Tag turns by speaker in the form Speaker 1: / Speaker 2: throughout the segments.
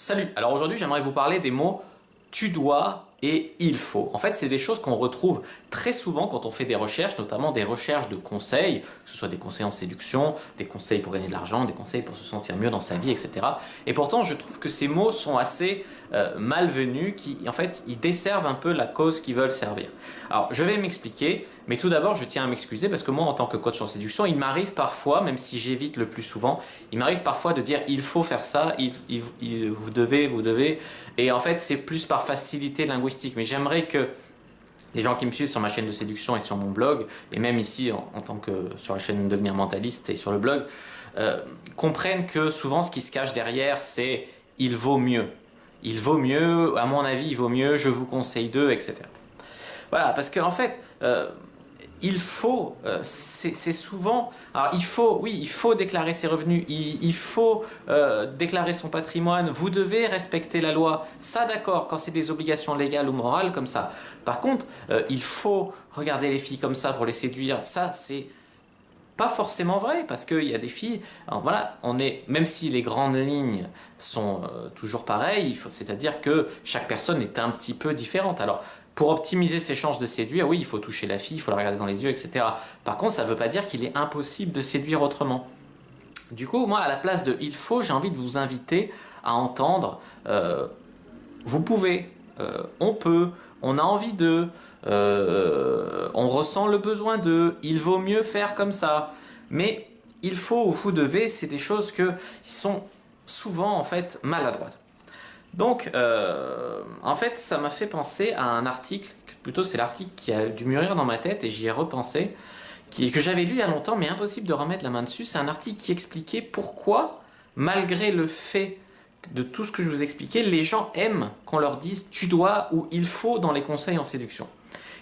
Speaker 1: Salut, alors aujourd'hui j'aimerais vous parler des mots tu dois et il faut. En fait, c'est des choses qu'on retrouve très souvent quand on fait des recherches, notamment des recherches de conseils, que ce soit des conseils en séduction, des conseils pour gagner de l'argent, des conseils pour se sentir mieux dans sa vie, etc. Et pourtant, je trouve que ces mots sont assez malvenus, qui en fait, ils desservent un peu la cause qu'ils veulent servir. Alors, je vais m'expliquer, mais tout d'abord, je tiens à m'excuser parce que moi, en tant que coach en séduction, il m'arrive parfois, même si j'évite le plus souvent, il m'arrive parfois de dire il faut faire ça, vous devez, et en fait, c'est plus par facilité linguistique. Mais j'aimerais que les gens qui me suivent sur ma chaîne de séduction et sur mon blog, et même ici en tant que sur la chaîne Devenir Mentaliste et sur le blog, comprennent que souvent ce qui se cache derrière, c'est il vaut mieux. Il vaut mieux, à mon avis, il vaut mieux, je vous conseille d'eux, etc. Voilà, parce qu'en fait, il faut, c'est souvent, alors oui, il faut déclarer ses revenus, il faut déclarer son patrimoine, vous devez respecter la loi, ça d'accord, quand c'est des obligations légales ou morales comme ça. Par contre, il faut regarder les filles comme ça pour les séduire, ça c'est pas forcément vrai, parce qu'il y a des filles, alors voilà, même si les grandes lignes sont toujours pareilles, c'est-à-dire que chaque personne est un petit peu différente. Alors, pour optimiser ses chances de séduire, oui, il faut toucher la fille, il faut la regarder dans les yeux, etc. Par contre, ça ne veut pas dire qu'il est impossible de séduire autrement. Du coup, moi, à la place de il faut, j'ai envie de vous inviter à entendre vous pouvez, on peut, on a envie de, on ressent le besoin de, il vaut mieux faire comme ça. Mais il faut ou vous devez, c'est des choses qui sont souvent en fait maladroites. Donc, en fait, ça m'a fait penser à un article, plutôt c'est l'article qui a dû mûrir dans ma tête et j'y ai repensé, que j'avais lu il y a longtemps, mais impossible de remettre la main dessus. C'est un article qui expliquait pourquoi, malgré le fait de tout ce que je vous expliquais, les gens aiment qu'on leur dise tu dois ou il faut dans les conseils en séduction.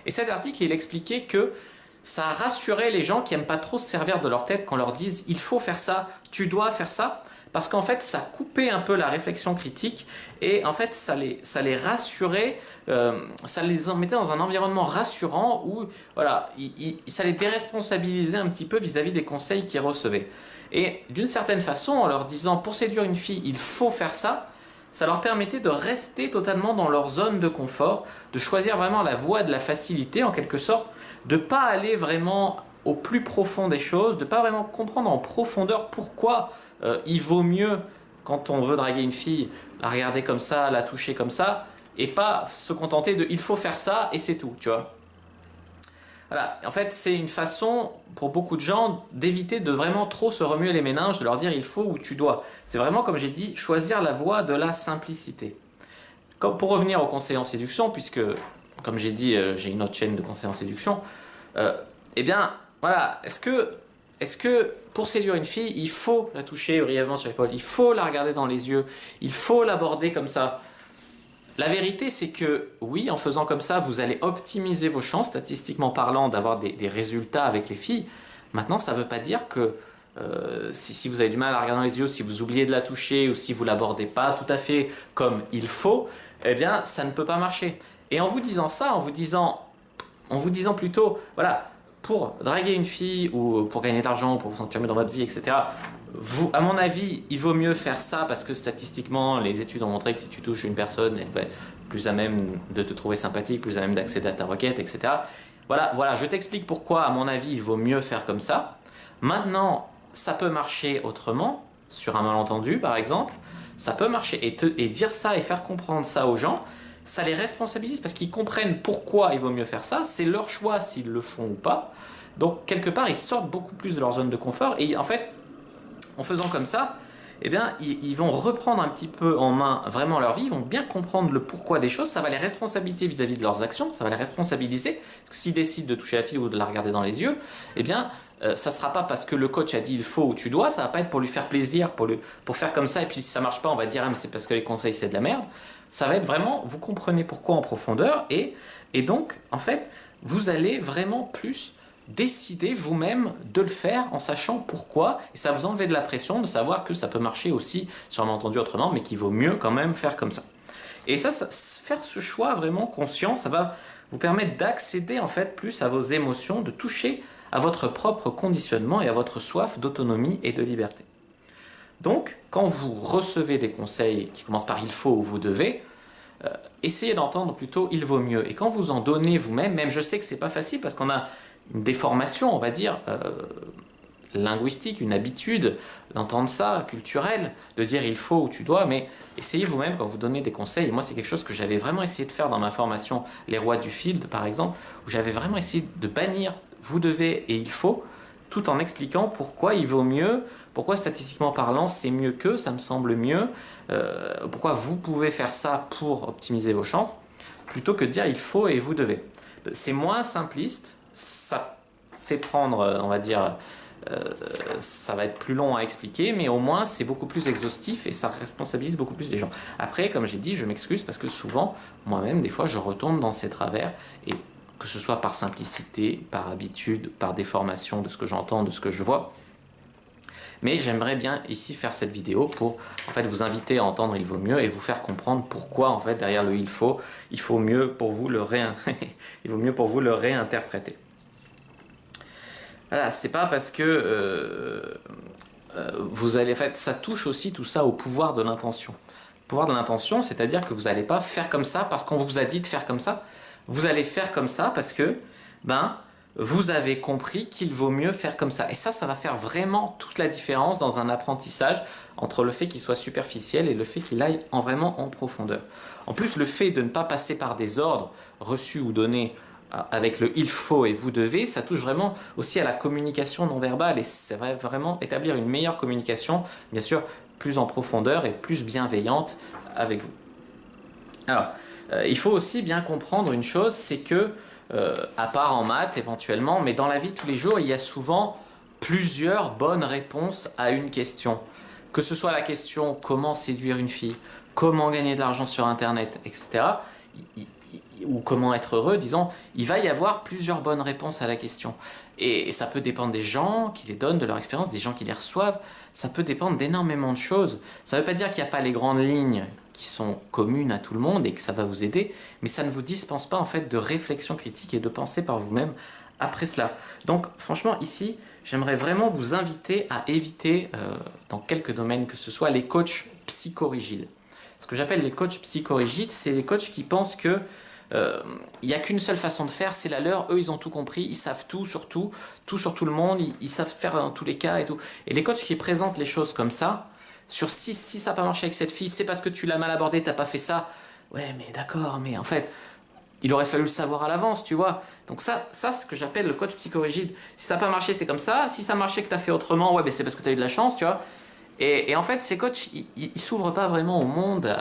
Speaker 1: Et cet article, il expliquait que ça rassurait les gens qui n'aiment pas trop se servir de leur tête quand on leur dise il faut faire ça, tu dois faire ça, parce qu'en fait ça coupait un peu la réflexion critique et en fait ça les rassurait, ça les mettait dans un environnement rassurant où voilà, ça les déresponsabilisait un petit peu vis-à-vis des conseils qu'ils recevaient. Et d'une certaine façon, en leur disant pour séduire une fille il faut faire ça, ça leur permettait de rester totalement dans leur zone de confort, de choisir vraiment la voie de la facilité en quelque sorte, de ne pas aller vraiment au plus profond des choses, de ne pas vraiment comprendre en profondeur pourquoi il vaut mieux, quand on veut draguer une fille, la regarder comme ça, la toucher comme ça, et pas se contenter de il faut faire ça et c'est tout, tu vois. Voilà, en fait c'est une façon pour beaucoup de gens d'éviter de vraiment trop se remuer les méninges, de leur dire il faut ou tu dois. C'est vraiment comme j'ai dit, choisir la voie de la simplicité. Comme pour revenir au conseil en séduction, puisque comme j'ai dit j'ai une autre chaîne de conseil en séduction, eh bien voilà, est-ce que pour séduire une fille, il faut la toucher brièvement sur l'épaule, il faut la regarder dans les yeux, il faut l'aborder comme ça? La vérité, c'est que oui, en faisant comme ça, vous allez optimiser vos chances, statistiquement parlant, d'avoir des résultats avec les filles. Maintenant, ça ne veut pas dire que si vous avez du mal à la regarder dans les yeux, si vous oubliez de la toucher ou si vous ne l'abordez pas tout à fait comme il faut, eh bien, ça ne peut pas marcher. Et en vous disant ça, en vous disant plutôt, voilà, pour draguer une fille ou pour gagner de l'argent, pour vous sentir mieux dans votre vie, etc., à mon avis, il vaut mieux faire ça parce que statistiquement, les études ont montré que si tu touches une personne, elle va être plus à même de te trouver sympathique, plus à même d'accéder à ta requête, etc. Voilà, je t'explique pourquoi, à mon avis, il vaut mieux faire comme ça. Maintenant, ça peut marcher autrement, sur un malentendu par exemple, ça peut marcher et dire ça et faire comprendre ça aux gens, ça les responsabilise parce qu'ils comprennent pourquoi il vaut mieux faire ça, c'est leur choix s'ils le font ou pas. Donc quelque part, ils sortent beaucoup plus de leur zone de confort et en fait, en faisant comme ça, eh bien, ils vont reprendre un petit peu en main vraiment leur vie, ils vont bien comprendre le pourquoi des choses, ça va les responsabiliser vis-à-vis de leurs actions, ça va les responsabiliser, parce que s'ils décident de toucher la fille ou de la regarder dans les yeux, eh bien, ça ne sera pas parce que le coach a dit il faut ou tu dois, ça ne va pas être pour lui faire plaisir, pour faire comme ça, et puis si ça ne marche pas, on va dire ah, mais c'est parce que les conseils c'est de la merde. Ça va être vraiment, vous comprenez pourquoi en profondeur, et donc, en fait, vous allez vraiment plus décidez vous-même de le faire en sachant pourquoi et ça vous enlève de la pression de savoir que ça peut marcher aussi sur un entendu autrement mais qu'il vaut mieux quand même faire comme ça. Et ça, faire ce choix vraiment conscient, ça va vous permettre d'accéder en fait plus à vos émotions, de toucher à votre propre conditionnement et à votre soif d'autonomie et de liberté. Donc, quand vous recevez des conseils qui commencent par il faut ou vous devez, essayez d'entendre plutôt il vaut mieux. Et quand vous en donnez vous-même, même je sais que c'est pas facile parce qu'on a une déformation, on va dire, linguistique, une habitude d'entendre ça, culturelle, de dire il faut ou tu dois, mais essayez vous-même quand vous donnez des conseils. Et moi, c'est quelque chose que j'avais vraiment essayé de faire dans ma formation Les Rois du Field, par exemple, où j'avais vraiment essayé de bannir vous devez et il faut, tout en expliquant pourquoi il vaut mieux, pourquoi statistiquement parlant c'est mieux que, ça me semble mieux, pourquoi vous pouvez faire ça pour optimiser vos chances, plutôt que de dire il faut et vous devez. C'est moins simpliste, ça fait prendre, on va dire, ça va être plus long à expliquer, mais au moins c'est beaucoup plus exhaustif et ça responsabilise beaucoup plus les gens. Après, comme j'ai dit, je m'excuse parce que souvent, moi-même, des fois, je retombe dans ces travers et que ce soit par simplicité, par habitude, par déformation de ce que j'entends, de ce que je vois. Mais j'aimerais bien ici faire cette vidéo pour en fait vous inviter à entendre il vaut mieux et vous faire comprendre pourquoi en fait derrière le il faut mieux pour vous le il vaut mieux pour vous le réinterpréter. Voilà, c'est pas parce que vous allez, en fait, ça touche aussi tout ça au pouvoir de l'intention. Le pouvoir de l'intention, c'est-à-dire que vous n'allez pas faire comme ça parce qu'on vous a dit de faire comme ça. Vous allez faire comme ça parce que, vous avez compris qu'il vaut mieux faire comme ça. Et ça va faire vraiment toute la différence dans un apprentissage entre le fait qu'il soit superficiel et le fait qu'il aille vraiment en profondeur. En plus, le fait de ne pas passer par des ordres reçus ou donnés avec le il faut et vous devez, ça touche vraiment aussi à la communication non verbale et ça va vraiment établir une meilleure communication, bien sûr, plus en profondeur et plus bienveillante avec vous. Alors, il faut aussi bien comprendre une chose, c'est que, à part en maths éventuellement, mais dans la vie de tous les jours, il y a souvent plusieurs bonnes réponses à une question. Que ce soit la question comment séduire une fille, comment gagner de l'argent sur Internet, etc., ou comment être heureux, disons, il va y avoir plusieurs bonnes réponses à la question. Et ça peut dépendre des gens qui les donnent, de leur expérience, des gens qui les reçoivent, ça peut dépendre d'énormément de choses. Ça ne veut pas dire qu'il n'y a pas les grandes lignes qui sont communes à tout le monde et que ça va vous aider, mais ça ne vous dispense pas en fait de réflexion critique et de penser par vous-même après cela. Donc franchement ici, j'aimerais vraiment vous inviter à éviter, dans quelques domaines que ce soit, les coachs psychorigides. Ce que j'appelle les coachs psychorigides, c'est les coachs qui pensent que il n'y a qu'une seule façon de faire, c'est la leur, eux ils ont tout compris, ils savent tout sur tout sur tout le monde, ils savent faire dans tous les cas et tout. Et les coachs qui présentent les choses comme ça, sur si ça n'a pas marché avec cette fille, c'est parce que tu l'as mal abordé, t'as pas fait ça. Ouais mais d'accord, mais en fait, il aurait fallu le savoir à l'avance, tu vois. Donc ça c'est ce que j'appelle le coach psychorigide. Si ça n'a pas marché, c'est comme ça, si ça marchait que t'as fait autrement, ouais mais c'est parce que t'as eu de la chance, tu vois. Et en fait, ces coachs, ils s'ouvrent pas vraiment au monde,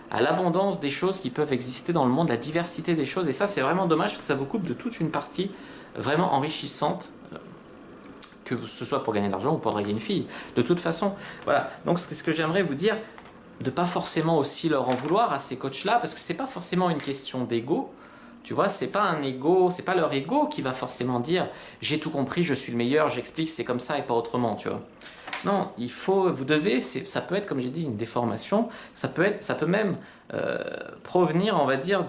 Speaker 1: à l'abondance des choses qui peuvent exister dans le monde, la diversité des choses. Et ça, c'est vraiment dommage parce que ça vous coupe de toute une partie vraiment enrichissante, que ce soit pour gagner de l'argent ou pour draguer une fille. De toute façon, voilà. Donc, c'est ce que j'aimerais vous dire, de pas forcément aussi leur en vouloir à ces coachs-là, parce que c'est pas forcément une question d'ego. Tu vois, c'est pas un ego, c'est pas leur ego qui va forcément dire j'ai tout compris, je suis le meilleur, j'explique, c'est comme ça et pas autrement, tu vois. Non, il faut, vous devez, ça peut être, comme j'ai dit, une déformation, ça peut même provenir, on va dire,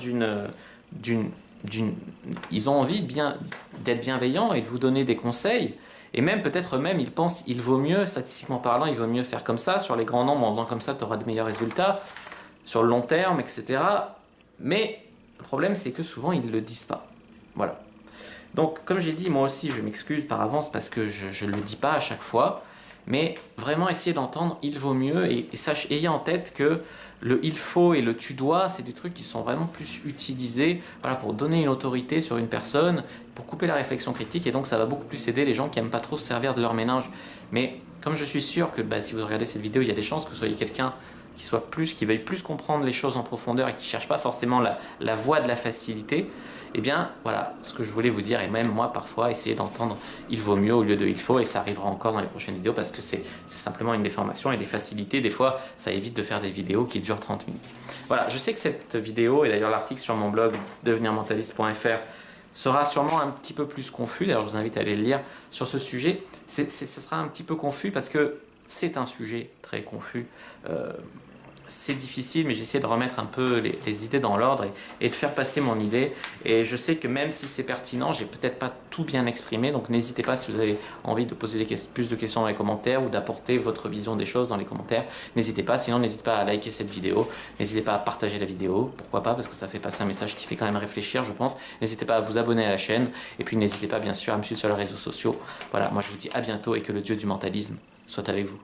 Speaker 1: ils ont envie d'être bienveillants et de vous donner des conseils, et même peut-être eux-mêmes, ils pensent, il vaut mieux, statistiquement parlant, il vaut mieux faire comme ça, sur les grands nombres, en faisant comme ça, tu auras de meilleurs résultats, sur le long terme, etc. Mais le problème, c'est que souvent, ils ne le disent pas. Voilà. Donc, comme j'ai dit, moi aussi, je m'excuse par avance parce que je ne le dis pas à chaque fois. Mais vraiment essayer d'entendre il vaut mieux et ayez en tête que le il faut et le tu dois, c'est des trucs qui sont vraiment plus utilisés, voilà, pour donner une autorité sur une personne, pour couper la réflexion critique, et donc ça va beaucoup plus aider les gens qui n'aiment pas trop se servir de leur méninge. Mais comme je suis sûr que si vous regardez cette vidéo, il y a des chances que vous soyez quelqu'un qui veuille plus comprendre les choses en profondeur et qui ne cherche pas forcément la voie de la facilité, eh bien voilà ce que je voulais vous dire. Et même moi parfois essayer d'entendre il vaut mieux au lieu de il faut, et ça arrivera encore dans les prochaines vidéos parce que c'est simplement une déformation et des facilités. Des fois ça évite de faire des vidéos qui durent 30 minutes. Voilà, je sais que cette vidéo et d'ailleurs l'article sur mon blog devenirmentaliste.fr sera sûrement un petit peu plus confus. D'ailleurs je vous invite à aller le lire sur ce sujet. Ce sera un petit peu confus parce que c'est un sujet très confus. c'est difficile, mais j'essaie de remettre un peu les idées dans l'ordre et de faire passer mon idée. Et je sais que même si c'est pertinent, j'ai peut-être pas tout bien exprimé, donc n'hésitez pas si vous avez envie de poser plus de questions dans les commentaires ou d'apporter votre vision des choses dans les commentaires. N'hésitez pas, sinon n'hésitez pas à liker cette vidéo, n'hésitez pas à partager la vidéo, pourquoi pas, parce que ça fait passer un message qui fait quand même réfléchir, je pense. N'hésitez pas à vous abonner à la chaîne, et puis n'hésitez pas bien sûr à me suivre sur les réseaux sociaux. Voilà, moi je vous dis à bientôt et que le dieu du mentalisme soit avec vous.